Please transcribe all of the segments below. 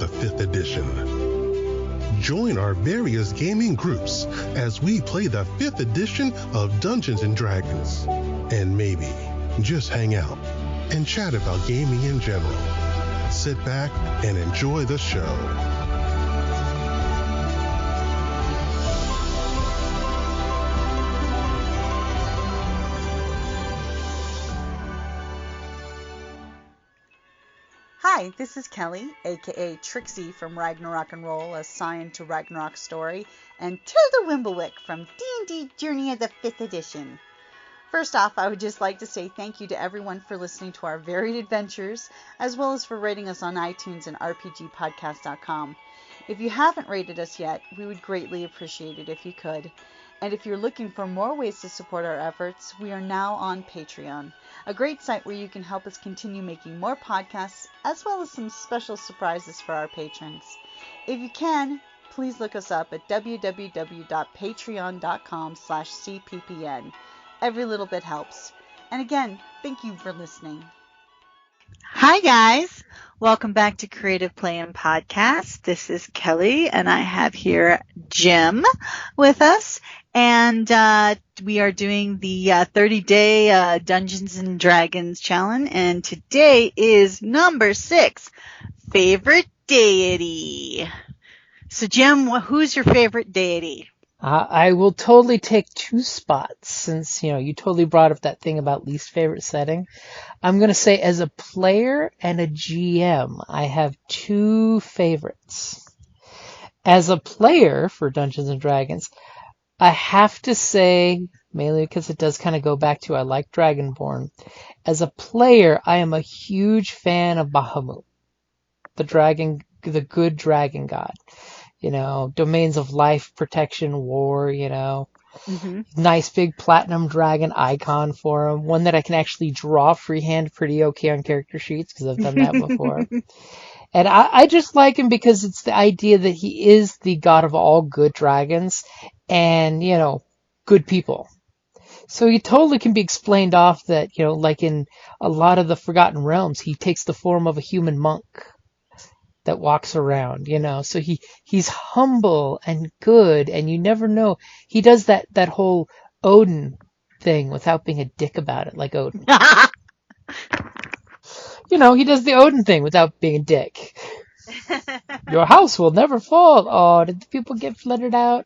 of the 5th edition. Join our various gaming groups as we play the 5th edition of Dungeons & Dragons. And maybe just hang out and chat about gaming in general. Sit back and enjoy the show. Hi, this is Kelly, aka Trixie from Ragnarok and Roll, assigned to Ragnarok Story, and Tilda Wimblewick from D&D Journey of the 5th Edition. First off, I would just like to say thank you to everyone for listening to our varied adventures, as well as for rating us on iTunes and RPGpodcast.com. If you haven't rated us yet, we would greatly appreciate it if you could. And if you're looking for more ways to support our efforts, we are now on Patreon, a great site where you can help us continue making more podcasts, as well as some special surprises for our patrons. If you can, please look us up at www.patreon.com/cppn. Every little bit helps. And again, thank you for listening. Hi guys, welcome back to Creative Play and Podcast. This is Kelly, and I have here Jim with us, and we are doing the 30-day Dungeons and Dragons challenge, and today is number 6, favorite deity. So Jim, who's your favorite deity? I will totally take 2 spots since, you totally brought up that thing about least favorite setting. I'm going to say as a player and a GM, I have 2 favorites. As a player for Dungeons & Dragons, I have to say, mainly because it does kind of go back to I like Dragonborn. As a player, I am a huge fan of Bahamut, the good dragon god. Domains of life, protection, war, Nice big platinum dragon icon for him. One that I can actually draw freehand pretty okay on character sheets because I've done that before. And I just like him because it's the idea that he is the god of all good dragons and, good people. So he totally can be explained off that, like in a lot of the Forgotten Realms, he takes the form of a human monk that walks around, so he's humble and good, and you never know. He does that whole Odin thing without being a dick about it, like Odin. He does the Odin thing without being a dick. Your house will never fall. Oh, did the people get flooded out?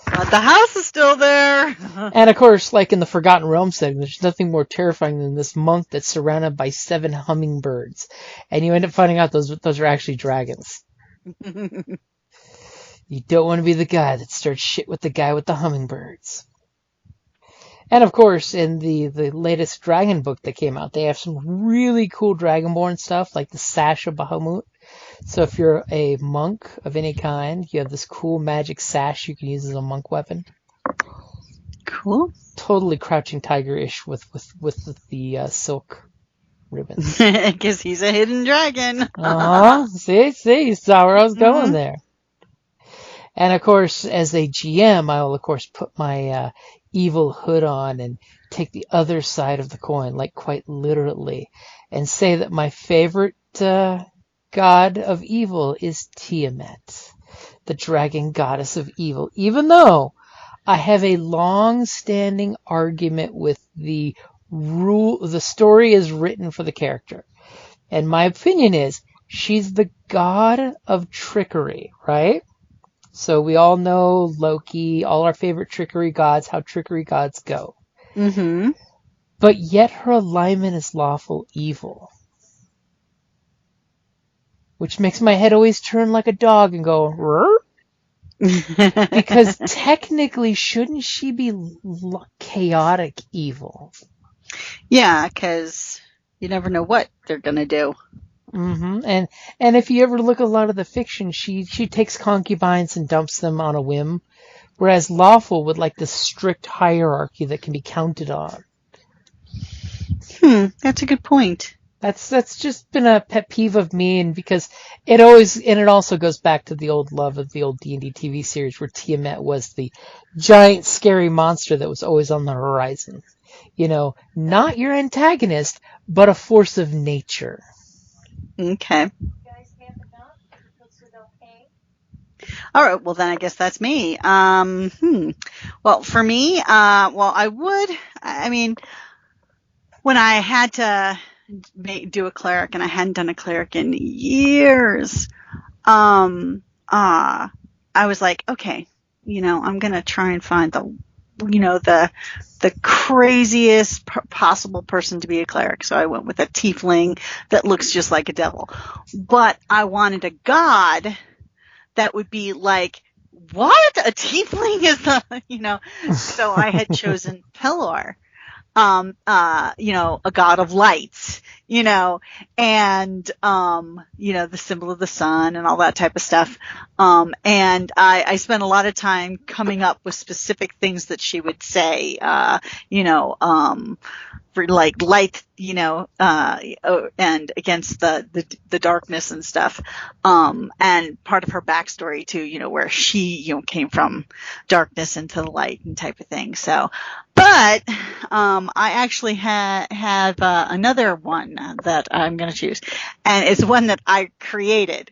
But the house is still there. And of course, like in the Forgotten Realms setting, there's nothing more terrifying than this monk that's surrounded by 7 hummingbirds. And you end up finding out those are actually dragons. You don't want to be the guy that starts shit with the guy with the hummingbirds. And of course, in the latest dragon book that came out, they have some really cool Dragonborn stuff, like the Sash of Bahamut. So if you're a monk of any kind, you have this cool magic sash you can use as a monk weapon. Cool. Totally Crouching Tiger-ish with the silk ribbons. Because he's a hidden dragon. See, you saw where I was going there. And of course, as a GM, I will of course put my evil hood on and take the other side of the coin, like quite literally, and say that my favorite god of evil is Tiamat, the dragon goddess of evil, even though I have a long-standing argument with the story is written for the character. And my opinion is she's the god of trickery, right? So we all know Loki, all our favorite trickery gods, how trickery gods go. Mm-hmm. But yet her alignment is lawful evil. Which makes my head always turn like a dog and go, rrr? Because technically, shouldn't she be chaotic evil? Yeah, because you never know what they're going to do. Mm-hmm. And if you ever look at a lot of the fiction, she takes concubines and dumps them on a whim, whereas lawful would like this strict hierarchy that can be counted on. That's a good point. That's just been a pet peeve of me, and because it also goes back to the old love of the old D&D TV series where Tiamat was the giant scary monster that was always on the horizon. Not your antagonist, but a force of nature. Okay. All right. Well, then I guess that's me. Well, for me, I mean, when I had to do a cleric, and I hadn't done a cleric in years, I was like, okay, I'm going to try and find the craziest possible person to be a cleric. So I went with a tiefling that looks just like a devil. But I wanted a god that would be like, what? A tiefling is so I had chosen Pelor. A god of lights, and, the symbol of the sun and all that type of stuff. And I spent a lot of time coming up with specific things that she would say, for like light, and against the darkness and stuff. And part of her backstory too, where she, came from darkness into the light and type of thing. So, but, I actually have another one that I'm going to choose, and it's one that I created.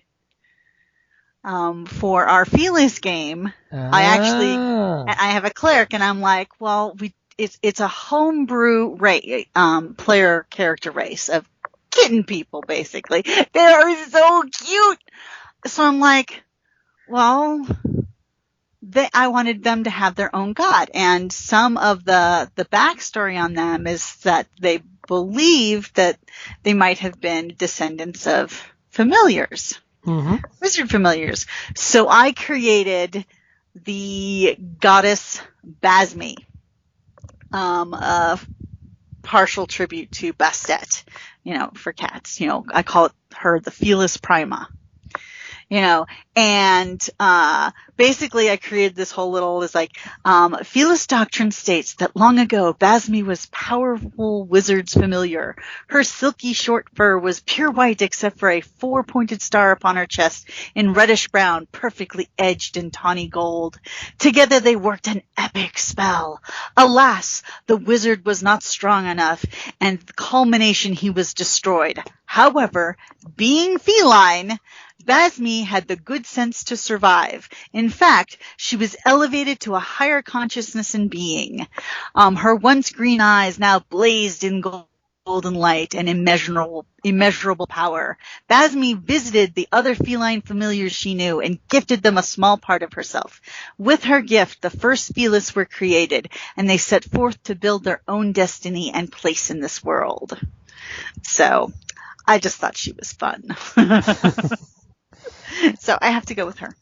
For our Felis game, I have a cleric, and I'm like, well, it's a homebrew player character race of kitten people, basically. They are so cute. So I'm like, well, I wanted them to have their own god, and some of the backstory on them is that they believe that they might have been descendants of familiars. Mm-hmm. Wizard familiars. So I created the goddess Basmi, a partial tribute to Bastet, for cats. I call her the Felis Prima. And basically I created this whole little, Felis doctrine states that long ago Basmi was powerful wizard's familiar. Her silky short fur was pure white except for a 4-pointed star upon her chest in reddish brown, perfectly edged in tawny gold. Together they worked an epic spell. Alas, the wizard was not strong enough, and the culmination he was destroyed. However, being feline, Basmi had the good sense to survive. In fact, she was elevated to a higher consciousness and being. Her once green eyes now blazed in golden light and immeasurable power. Basmi visited the other feline familiars she knew and gifted them a small part of herself. With her gift, the first Felis were created, and they set forth to build their own destiny and place in this world. So, I just thought she was fun. So I have to go with her.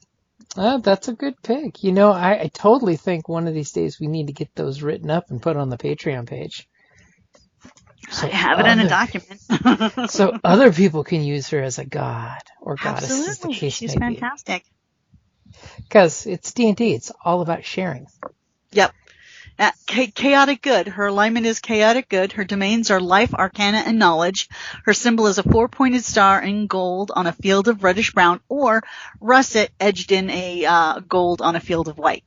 That's a good pick. I totally think one of these days we need to get those written up and put on the Patreon page. So I have it in a document. So other people can use her as a god or goddess. Absolutely. As the case She's may fantastic. Because it's D&D. It's all about sharing. Yep. Chaotic good. Her alignment is chaotic good. Her domains are life, arcana, and knowledge. Her symbol is a 4-pointed star in gold on a field of reddish brown, or russet edged in a gold on a field of white.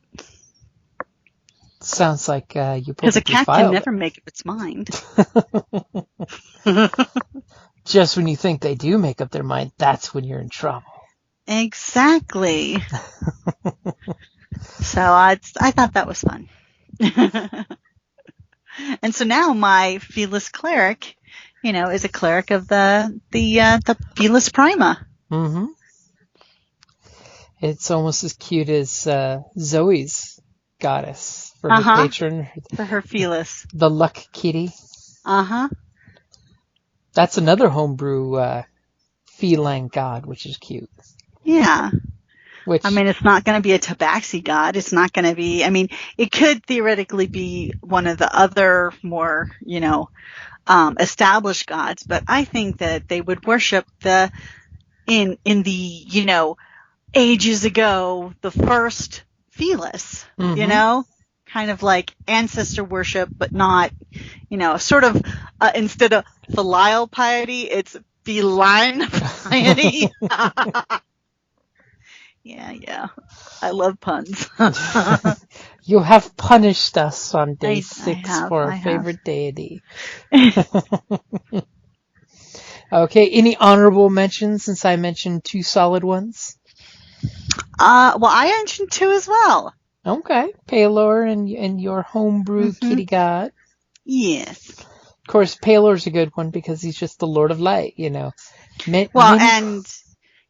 Sounds like you because a cat can never make up its mind. Just when you think they do make up their mind, that's when you're in trouble. Exactly. So I thought that was fun. And so now my Felis cleric, is a cleric of the Felis Prima. Mm-hmm. It's almost as cute as Zoe's goddess for her patron. For her Felis. The Luck Kitty. Uh-huh. That's another homebrew feline god, which is cute. Yeah. It's not going to be a tabaxi god. It's not going to be, it could theoretically be one of the other more, established gods, but I think that they would worship in the, ages ago, the first Felis, kind of like ancestor worship, but not, sort of, instead of filial piety, it's feline piety. Yeah. I love puns. You have punished us on day 6 for our favorite deity. Okay, any honorable mentions since I mentioned 2 solid ones? Well, I mentioned 2 as well. Okay. Palor and your homebrew kitty god. Yes. Of course, Palor's a good one because he's just the Lord of Light, Well, and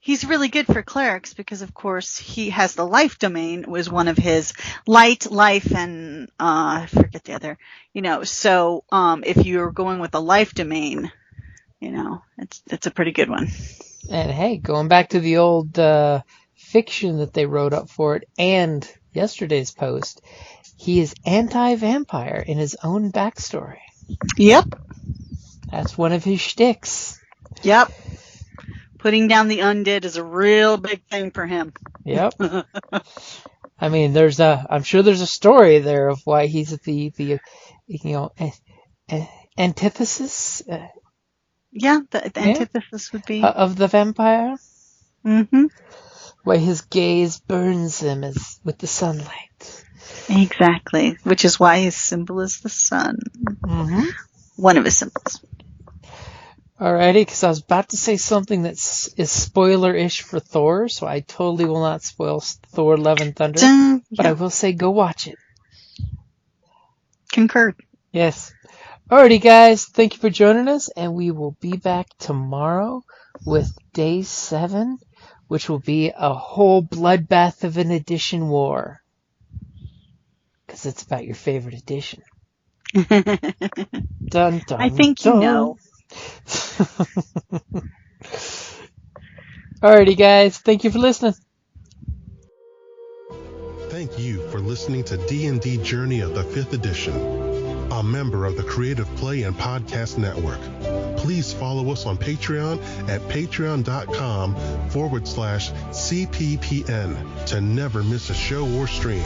he's really good for clerics because, of course, he has the life domain, was one of his light, life, and I forget the other. So if you're going with the life domain, it's a pretty good one. And hey, going back to the old fiction that they wrote up for it and yesterday's post, he is anti-vampire in his own backstory. Yep. That's one of his shticks. Yep. Putting down the undead is a real big thing for him. Yep. I mean, I'm sure there's a story there of why he's the antithesis. The antithesis would be of the vampire. Mm-hmm. Why his gaze burns him with the sunlight. Exactly, which is why his symbol is the sun. Mm-hmm. One of his symbols. Alrighty, because I was about to say something is spoiler-ish for Thor, so I totally will not spoil Thor: Love and Thunder, but I will say go watch it. Concurred. Yes. Alrighty, guys, thank you for joining us, and we will be back tomorrow with Day 7, which will be a whole bloodbath of an edition war. Because it's about your favorite edition. Dun, dun, I think dun. you know. Alrighty, guys. Thank you for listening. Thank you for listening to D&D Journey of the 5th Edition, a member of the Creative Play and Podcast Network. Please follow us on Patreon at patreon.com/CPPN to never miss a show or stream.